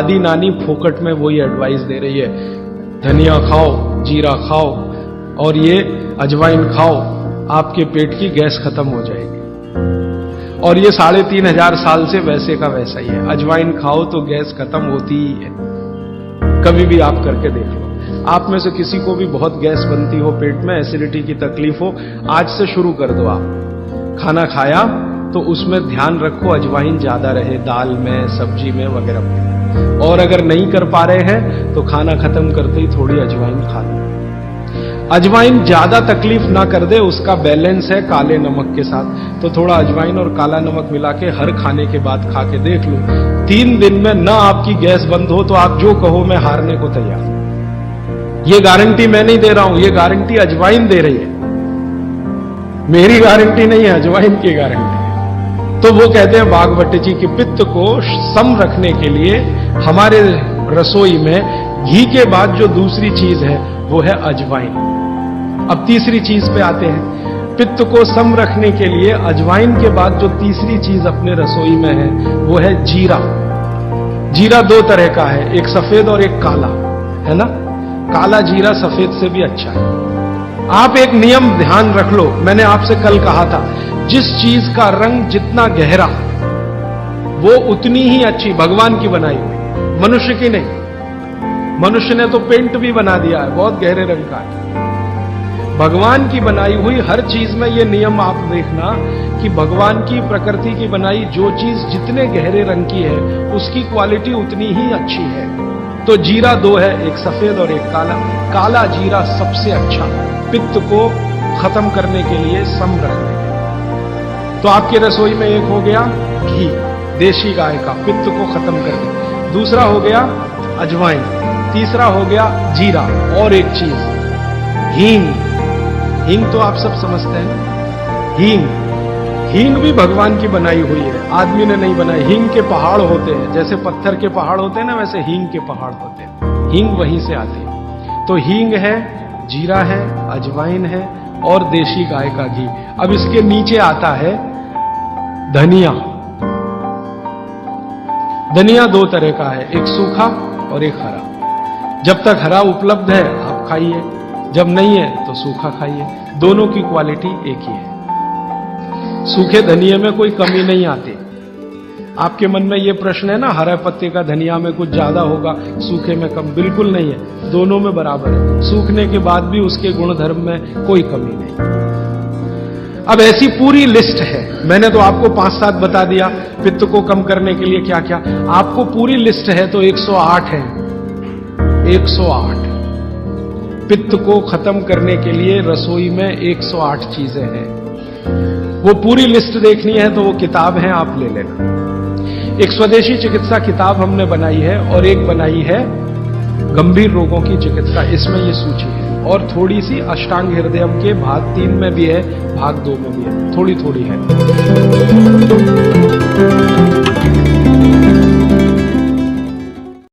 दादी नानी फोकट में वही एडवाइस दे रही है, धनिया खाओ, जीरा खाओ और ये अजवाइन खाओ, आपके पेट की गैस खत्म हो जाएगी। और ये 3500 साल से वैसे का वैसा ही है। अजवाइन खाओ तो गैस खत्म होती ही है। कभी भी आप करके देख लो। आप में से किसी को भी बहुत गैस बनती हो, पेट में एसिडिटी की तकलीफ हो, आज से शुरू कर दो। आप खाना खाया तो उसमें ध्यान रखो अजवाइन ज्यादा रहे, दाल में, सब्जी में वगैरह में। और अगर नहीं कर पा रहे हैं तो खाना खत्म करते ही थोड़ी अजवाइन खा लो। अजवाइन ज्यादा तकलीफ ना कर दे, उसका बैलेंस है काले नमक के साथ। तो थोड़ा अजवाइन और काला नमक मिला के हर खाने के बाद खा के देख लो। 3 दिन में ना आपकी गैस बंद हो तो आप जो कहो मैं हारने को तैयार हूं। ये गारंटी मैं नहीं दे रहा हूं, ये गारंटी अजवाइन दे रही है। मेरी गारंटी नहीं है, अजवाइन की गारंटी है। तो वो कहते हैं भागवत जी कि पित्त को सम रखने के लिए हमारे रसोई में घी के बाद जो दूसरी चीज है वो है अजवाइन। अब तीसरी चीज पे आते हैं। पित्त को सम रखने के लिए अजवाइन के बाद जो तीसरी चीज अपने रसोई में है वो है जीरा। जीरा 2 तरह का है, एक सफेद और एक काला, है ना। काला जीरा सफेद से भी अच्छा है। आप एक नियम ध्यान रख लो, मैंने आपसे कल कहा था, जिस चीज का रंग जितना गहरा वो उतनी ही अच्छी, भगवान की बनाई हुई, मनुष्य की नहीं। मनुष्य ने तो पेंट भी बना दिया है, बहुत गहरे रंग का है। भगवान की बनाई हुई हर चीज में ये नियम आप देखना कि भगवान की प्रकृति की बनाई जो चीज जितने गहरे रंग की है उसकी क्वालिटी उतनी ही अच्छी है। तो जीरा 2 है, एक सफेद और एक काला। काला जीरा सबसे अच्छा, पित्त को खत्म करने के लिए, सम रखने के लिए। तो आपके रसोई में एक हो गया घी, देशी गाय का, पित्त को खत्म करने। दूसरा हो गया अजवाइन, तीसरा हो गया जीरा, और एक चीज हींग। हींग तो आप सब समझते हैं। हींग भी भगवान की बनाई हुई है, आदमी ने नहीं बनाई। हींग के पहाड़ होते हैं, जैसे पत्थर के पहाड़ होते हैं ना, वैसे हींग के पहाड़ होते हैं। हींग वहीं से आती है। तो हींग है, जीरा है, अजवाइन है और देशी गाय का घी। अब इसके नीचे आता है धनिया। धनिया 2 तरह का है, एक सूखा और एक हरा। जब तक हरा उपलब्ध है आप खाइए, जब नहीं है तो सूखा खाइए। दोनों की क्वालिटी एक ही है। सूखे धनिये में कोई कमी नहीं आती। आपके मन में यह प्रश्न है ना, हरे पत्ते का धनिया में कुछ ज्यादा होगा, सूखे में कम, बिल्कुल नहीं है, दोनों में बराबर है। सूखने के बाद भी उसके गुणधर्म में कोई कमी नहीं। अब ऐसी पूरी लिस्ट है, मैंने तो आपको 5-7 बता दिया पित्त को कम करने के लिए क्या क्या। आपको पूरी लिस्ट है तो 108 है। 108 पित्त को खत्म करने के लिए रसोई में 108 चीजें हैं। वो पूरी लिस्ट देखनी है तो वो किताब है, आप ले लेना। एक स्वदेशी चिकित्सा किताब हमने बनाई है और एक बनाई है गंभीर रोगों की चिकित्सा, इसमें ये सूची है। और थोड़ी सी अष्टांग हृदयम के भाग 3 में भी है, भाग 2 में भी है, थोड़ी थोड़ी है।